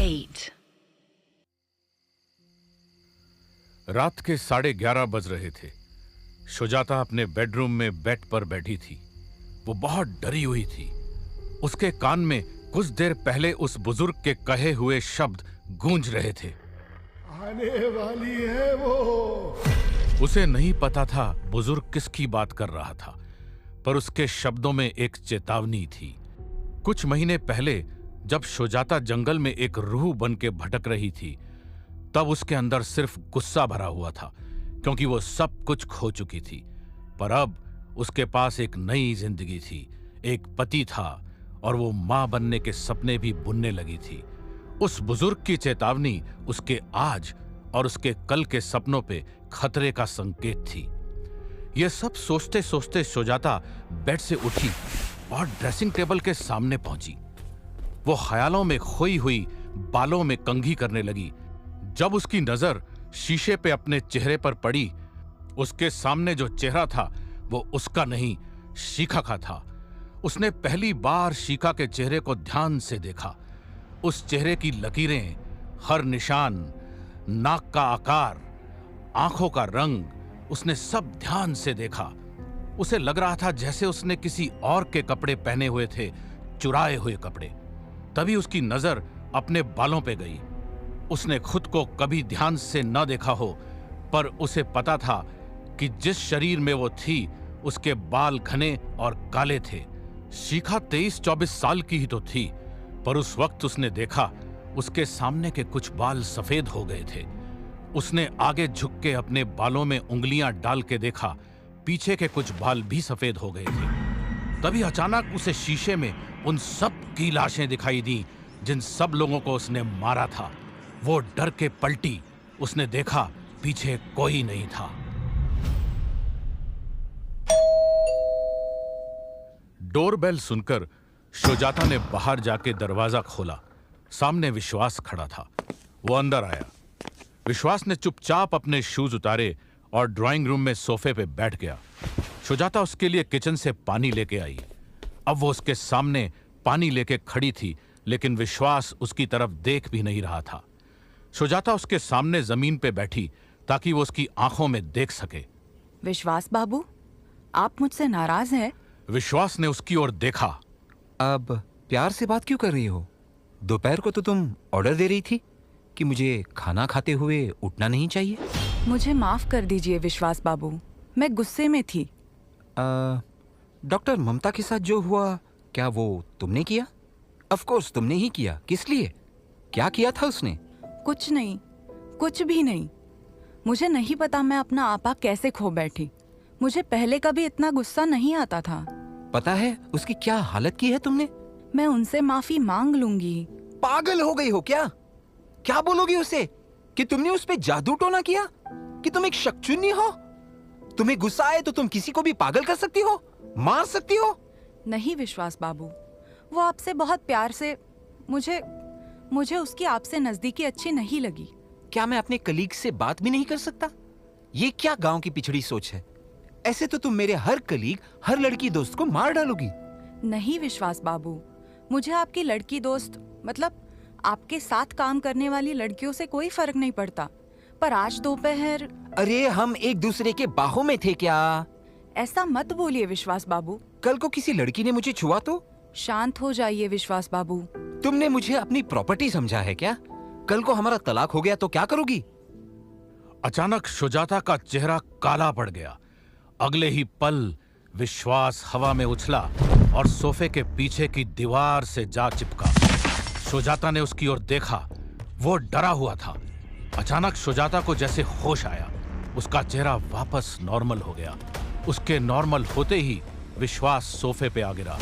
8. रात के 11:30 बज रहे थे। सुजाता अपने बेडरूम में बेड पर बैठी थी। वो बहुत डरी हुई थी। उसके कान में कुछ देर पहले उस बुजुर्ग के कहे हुए शब्द गूंज रहे थे। आने वाली है वो। उसे नहीं पता था बुजुर्ग किसकी बात कर रहा था, पर उसके शब्दों में एक चेतावनी थी। कुछ महीने पहले जब सुजाता जंगल में एक रूह बन के भटक रही थी, तब उसके अंदर सिर्फ गुस्सा भरा हुआ था, क्योंकि वो सब कुछ खो चुकी थी। पर अब उसके पास एक नई जिंदगी थी, एक पति था और वो मां बनने के सपने भी बुनने लगी थी। उस बुजुर्ग की चेतावनी उसके आज और उसके कल के सपनों पे खतरे का संकेत थी। ये सब सोचते सोचते सुजाता बेड से उठी और ड्रेसिंग टेबल के सामने पहुंची। वो ख्यालों में खोई हुई बालों में कंघी करने लगी। जब उसकी नजर शीशे पे अपने चेहरे पर पड़ी, उसके सामने जो चेहरा था वो उसका नहीं, शिखा का था। उसने पहली बार शिखा के चेहरे को ध्यान से देखा। उस चेहरे की लकीरें, हर निशान, नाक का आकार, आंखों का रंग, उसने सब ध्यान से देखा। उसे लग रहा था जैसे उसने किसी और के कपड़े पहने हुए थे, चुराए हुए कपड़े। तभी उसकी नजर अपने बालों पे गई। उसने खुद को कभी ध्यान से न देखा हो, पर उसे पता था कि जिस शरीर में वो थी, उसके बाल घने और काले थे। शिखा 23-24 साल की ही तो थी, पर उस वक्त उसने देखा उसके सामने के कुछ बाल सफेद हो गए थे। उसने आगे झुक के अपने बालों में उंगलियां डाल के देखा, पीछे के कुछ बाल भी सफेद हो गए थे। तभी अचानक उसे शीशे में उन सब की लाशें दिखाई दी, जिन सब लोगों को उसने मारा था। वो डर के पलटी। उसने देखा पीछे कोई नहीं था। डोरबेल सुनकर सुजाता ने बाहर जाके दरवाजा खोला। सामने विश्वास खड़ा था। वो अंदर आया। विश्वास ने चुपचाप अपने शूज उतारे और ड्राइंग रूम में सोफे पे बैठ गया। सुजाता उसके लिए किचन से पानी लेके आई। अब वो उसके सामने पानी लेके खड़ी थी, लेकिन विश्वास उसकी तरफ देख भी नहीं रहा था। सुजाता उसके सामने जमीन पे बैठी ताकि वो उसकी आंखों में देख सके। विश्वास बाबू, आप मुझसे नाराज हैं? विश्वास ने उसकी ओर देखा। अब प्यार से बात क्यों कर रही हो? दोपहर को तो तुम ऑर्डर दे रही थी कि मुझे खाना खाते हुए उठना नहीं चाहिए। मुझे माफ कर दीजिए विश्वास बाबू, मैं गुस्से में थी। डॉक्टर ममता के साथ जो हुआ, क्या वो तुमने किया? ऑफ कोर्स तुमने ही किया। किस लिए? क्या किया था उसने? कुछ नहीं, कुछ भी नहीं। मुझे नहीं पता मैं अपना आपा कैसे खो बैठी। मुझे पहले कभी इतना गुस्सा नहीं आता था। पता है उसकी क्या हालत की है तुमने? मैं उनसे माफी मांग लूंगी। पागल हो गई हो क्या? क्या बोलोगी उसे? कि तुमने उस पे जादू टोना किया? कि तुम एक शक्चुन्नी हो? तुम्हें गुस्सा आए तो तुम किसी को भी पागल कर सकती हो, मार सकती हो। नहीं विश्वास बाबू, वो आपसे बहुत प्यार से, मुझे उसकी आपसे नजदीकी अच्छी नहीं लगी। क्या मैं अपने कलीग से बात भी नहीं कर सकता? ये क्या गांव की पिछड़ी सोच है? ऐसे तो तुम मेरे हर कलीग, हर लड़की दोस्त को मार डालोगी। नहीं विश्वास बाबू, मुझे आपकी लड़की दोस्त, मतलब आपके साथ काम करने वाली लड़कियों से कोई फर्क नहीं पड़ता। पर आज दोपहर। अरे हम एक दूसरे के बाहों में थे क्या? ऐसा मत बोलिए विश्वास बाबू। कल को किसी लड़की ने मुझे छुआ तो? शांत हो जाइए विश्वास बाबू। तुमने मुझे अपनी प्रॉपर्टी समझा है क्या? कल को हमारा तलाक हो गया तो क्या करोगी? अचानक सुजाता का चेहरा काला पड़ गया। अगले ही पल विश्वास हवा में उछला और सोफे के पीछे की दीवार से जा चिपका। सुजाता ने उसकी ओर देखा। वो डरा हुआ था। अचानक सुजाता को जैसे होश आया। उसका चेहरा वापस नॉर्मल हो गया। उसके नॉर्मल होते ही विश्वास सोफे पे आ गिरा।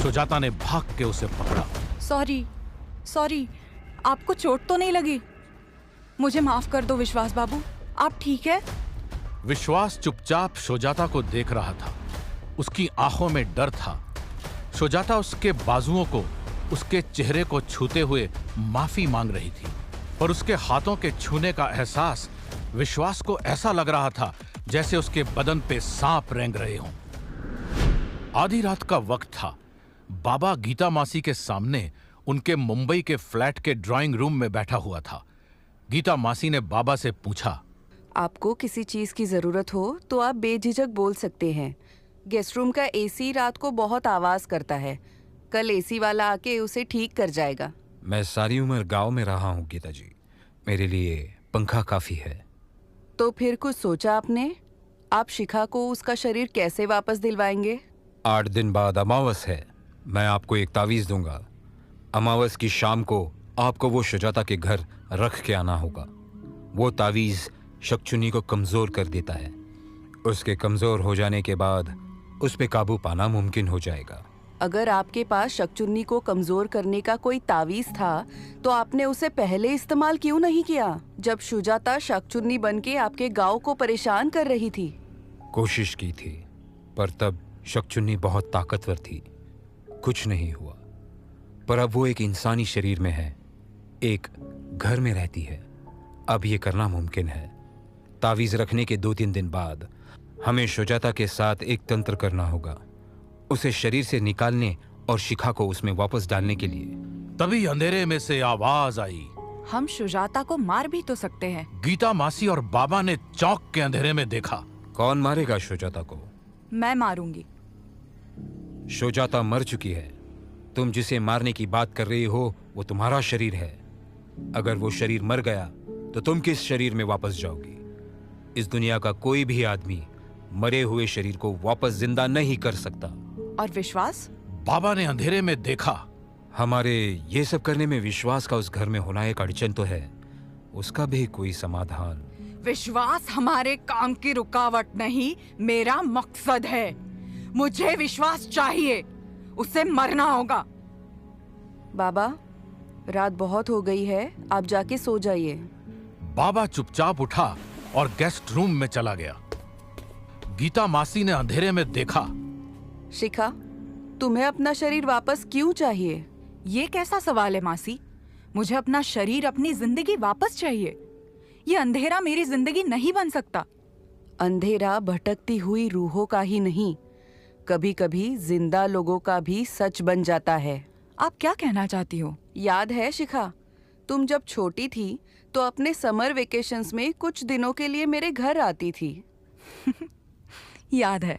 सुजाता ने भाग के उसे पकड़ा। सॉरी, आपको चोट तो नहीं लगी? मुझे माफ कर दो विश्वास बाबू, आप ठीक है? विश्वास चुपचाप सुजाता को देख रहा था। उसकी आंखों में डर था। सुजाता उसके बाजुओं को, उसके चेहरे को छूते हुए माफी मांग रही थी, पर उसके हाथों के छूने का एहसास विश्वास को ऐसा लग रहा था जैसे उसके बदन पे सांप रेंग रहे हों। आधी रात का वक्त था। बाबा गीता मासी के सामने उनके मुंबई के फ्लैट के ड्राइंग रूम में बैठा हुआ था। गीता मासी ने बाबा से पूछा, आपको किसी चीज की जरूरत हो तो आप बेझिझक बोल सकते हैं। गेस्ट रूम का एसी रात को बहुत आवाज करता है, कल एसी वाला आके उसे ठीक कर जाएगा। मैं सारी उम्र गांव में रहा हूँ गीता जी, मेरे लिए पंखा काफी है। तो फिर कुछ सोचा आपने? आप शिखा को उसका शरीर कैसे वापस दिलवाएंगे? 8 दिन बाद अमावस है, मैं आपको एक तावीज दूंगा। अमावस की शाम को आपको वो शुजाता के घर रख के आना होगा। वो तावीज शक्चुनी को कमजोर कर देता है। उसके कमजोर हो जाने के बाद उस पे काबू पाना मुमकिन हो जाएगा। अगर आपके पास शक्चुन्नी को कमजोर करने का कोई तावीज था तो आपने उसे पहले इस्तेमाल क्यों नहीं किया, जब शुजाता शक्चुन्नी बनके आपके गांव को परेशान कर रही थी? कोशिश की थी, पर तब शक्चुन्नी बहुत ताकतवर थी, कुछ नहीं हुआ। पर अब वो एक इंसानी शरीर में है, एक घर में रहती है। अब ये करना मुमकिन है। तावीज रखने के 2-3 दिन बाद हमें शुजाता के साथ एक तंत्र करना होगा, उसे शरीर से निकालने और शिखा को उसमें वापस डालने के लिए। तभी अंधेरे में से आवाज आई, हम शुजाता को मार भी तो सकते हैं। गीता मासी और बाबा ने चौंक के अंधेरे में देखा। कौन मारेगा शुजाता को? मैं मारूंगी। शुजाता मर चुकी है। तुम जिसे मारने की बात कर रही हो वो तुम्हारा शरीर है। अगर वो शरीर मर गया तो तुम किस शरीर में वापस जाओगी? इस दुनिया का कोई भी आदमी मरे हुए शरीर को वापस जिंदा नहीं कर सकता। और विश्वास? बाबा ने अंधेरे में देखा। हमारे ये सब करने में विश्वास का उस घर में होना एक अड़चन तो है, उसका भी कोई समाधान। विश्वास हमारे काम की रुकावट नहीं, मेरा मकसद है। मुझे विश्वास चाहिए, उसे मरना होगा। बाबा, रात बहुत हो गई है, आप जाके सो जाइए। बाबा चुपचाप उठा और गेस्ट रूम में चला गया। गीता मासी ने अंधेरे में देखा। शिखा, तुम्हें अपना शरीर वापस क्यों चाहिए? ये कैसा सवाल है मासी? मुझे अपना शरीर, अपनी जिंदगी वापस चाहिए। ये अंधेरा मेरी जिंदगी नहीं बन सकता। अंधेरा भटकती हुई रूहों का ही नहीं, कभी कभी जिंदा लोगों का भी सच बन जाता है। आप क्या कहना चाहती हो? याद है शिखा, तुम जब छोटी थी तो अपने समर वेकेशंस में कुछ दिनों के लिए मेरे घर आती थी। याद है।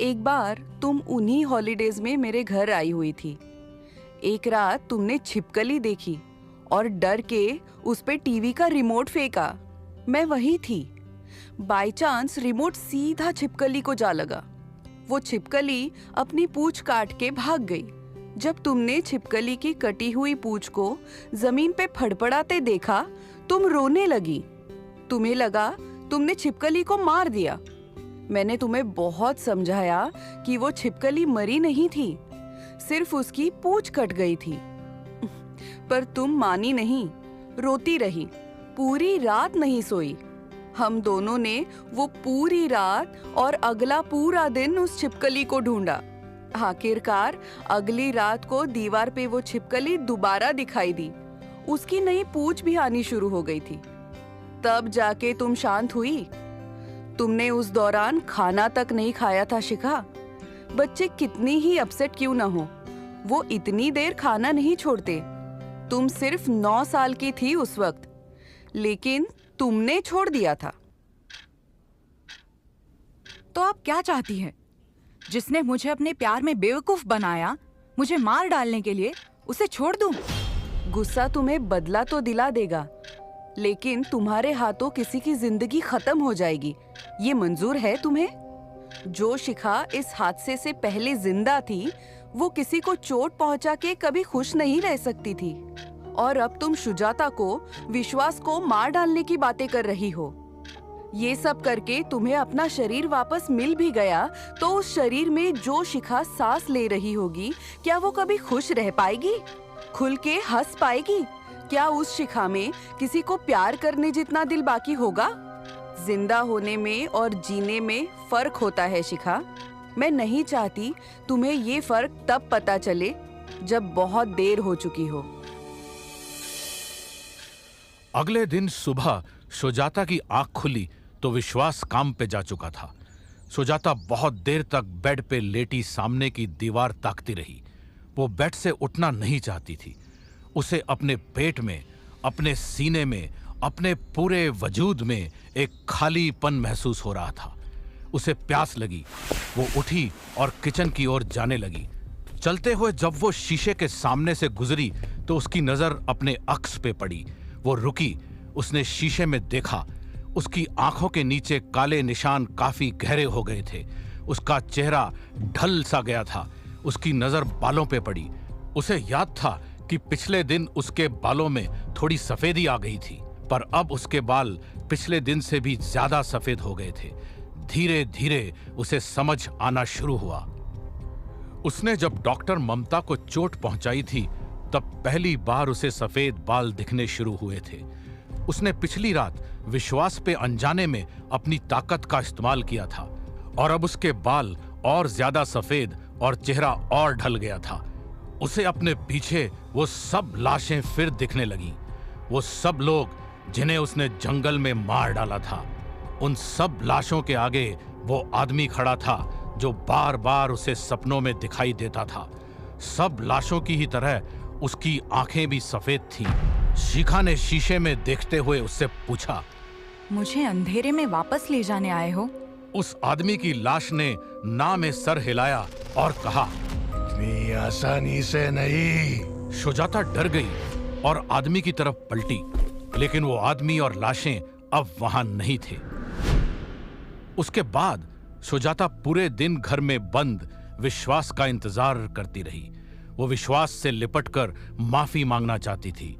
एक बार तुम उन्हीं हॉलीडेज में मेरे घर आई हुई थी। एक रात तुमने छिपकली देखी और डर के उस पे टीवी का रिमोट फेंका। मैं वही थी। बाय चांस रिमोट सीधा छिपकली को जा लगा। वो छिपकली अपनी पूंछ काट के भाग गई। जब तुमने छिपकली की कटी हुई पूंछ को जमीन पे फड़फड़ाते देखा, तुम रोने लगी। तुम्हें लगा तुमने छिपकली को मार दिया। मैंने तुम्हें बहुत समझाया कि वो छिपकली मरी नहीं थी, सिर्फ उसकी पूंछ कट गई थी। पर तुम मानी नहीं, रोती रही, पूरी रात नहीं सोई। हम दोनों ने वो पूरी रात और अगला पूरा दिन उस छिपकली को ढूंढा। आखिरकार अगली रात को दीवार पे वो छिपकली दोबारा दिखाई दी। उसकी नई पूंछ भी आनी शुरू हो गई थी। तब जाके तुम शांत हुई। तुमने उस दौरान खाना तक नहीं खाया था शिखा। बच्चे कितनी ही अपसेट क्यों ना हो, वो इतनी देर खाना नहीं छोड़ते। तुम सिर्फ 9 साल की थी उस वक्त, लेकिन तुमने छोड़ दिया था। तो आप क्या चाहती हैं? जिसने मुझे अपने प्यार में बेवकूफ बनाया, मुझे मार डालने के लिए, उसे छोड़ दूं? गुस्सा तुम्हें बदला तो दिला देगा, लेकिन तुम्हारे हाथों किसी की जिंदगी खत्म हो जाएगी। ये मंजूर है तुम्हें? जो शिखा इस हादसे से पहले जिंदा थी, वो किसी को चोट पहुंचा के कभी खुश नहीं रह सकती थी। और अब तुम शुजाता को, विश्वास को मार डालने की बातें कर रही हो। ये सब करके तुम्हें अपना शरीर वापस मिल भी गया, तो उस शरीर में जो शिखा सांस ले रही होगी, क्या वो कभी खुश रह पाएगी? खुल के हंस पाएगी? क्या उस शिखा में किसी को प्यार करने जितना दिल बाकी होगा? जिंदा होने में और जीने में फर्क होता है शिखा। मैं नहीं चाहती तुम्हें ये फर्क तब पता चले जब बहुत देर हो चुकी हो। अगले दिन सुबह सुजाता की आंख खुली तो विश्वास काम पे जा चुका था। सुजाता बहुत देर तक बेड पे लेटी सामने की दीवार ताकती रही। वो बेड से उठना नहीं चाहती थी। उसे अपने पेट में, अपने सीने में, अपने पूरे वजूद में एक खालीपन महसूस हो रहा था। उसे प्यास लगी। वो उठी और किचन की ओर जाने लगी। चलते हुए जब वो शीशे के सामने से गुजरी तो उसकी नजर अपने अक्स पे पड़ी। वो रुकी। उसने शीशे में देखा। उसकी आंखों के नीचे काले निशान काफी गहरे हो गए थे। उसका चेहरा ढल सा गया था। उसकी नजर बालों पे पड़ी। उसे याद था कि पिछले दिन उसके बालों में थोड़ी सफेदी आ गई थी, पर अब उसके बाल पिछले दिन से भी ज्यादा सफेद हो गए थे। धीरे धीरे उसे समझ आना शुरू हुआ। उसने जब डॉक्टर ममता को चोट पहुंचाई थी तब पहली बार उसे सफेद बाल दिखने शुरू हुए थे। उसने पिछली रात विश्वास पे अनजाने में अपनी ताकत का इस्तेमाल किया था और अब उसके बाल और ज्यादा सफेद और चेहरा और ढल गया था। उसे अपने पीछे वो सब लाशें फिर दिखने लगीं। वो सब लोग जिन्हें उसने जंगल में मार डाला था, उन सब लाशों के आगे वो आदमी खड़ा था जो बार बार उसे सपनों में दिखाई देता था। सब लाशों की ही तरह उसकी आंखें भी सफेद थीं। शिखा ने शीशे में देखते हुए उससे पूछा, मुझे अंधेरे में वापस ले जाने आए हो? उस आदमी की लाश ने ना में सर हिलाया और कहा, इतनी आसानी से नहीं। शुजाता डर गई और आदमी की तरफ पलटी, लेकिन वो आदमी और लाशें अब वहां नहीं थे। उसके बाद शुजाता पूरे दिन घर में बंद विश्वास का इंतजार करती रही। वो विश्वास से लिपटकर माफी मांगना चाहती थी।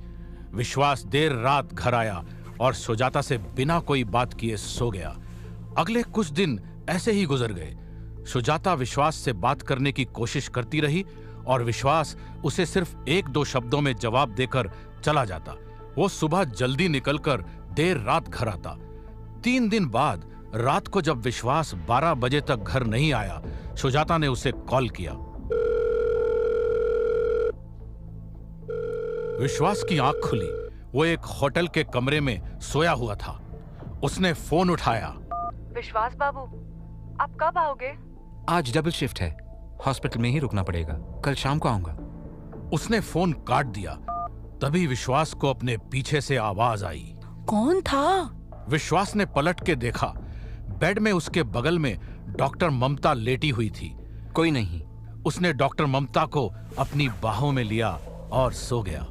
विश्वास देर रात घर आया और शुजाता से बिना कोई बात किए सो गया। अगले कुछ दिन ऐसे ही गुजर गए। शुजाता विश्वास से बात करने की कोशिश करती रही और विश्वास उसे सिर्फ 1-2 शब्दों में जवाब देकर चला जाता। वो सुबह जल्दी निकलकर देर रात घर आता। 3 दिन बाद रात को जब विश्वास 12 बजे तक घर नहीं आया, शुजाता ने उसे कॉल किया। विश्वास की आंख खुली। वो एक होटल के कमरे में सोया हुआ था। उसने फोन उठाया। विश्वास बाबू, आप कब आओगे? आज डबल शिफ्ट है, हॉस्पिटल में ही रुकना पड़ेगा, कल शाम को आऊंगा। उसने फोन काट दिया। तभी विश्वास को अपने पीछे से आवाज आई। कौन था? विश्वास ने पलट के देखा। बेड में उसके बगल में डॉक्टर ममता लेटी हुई थी। कोई नहीं। उसने डॉक्टर ममता को अपनी बाहों में लिया और सो गया।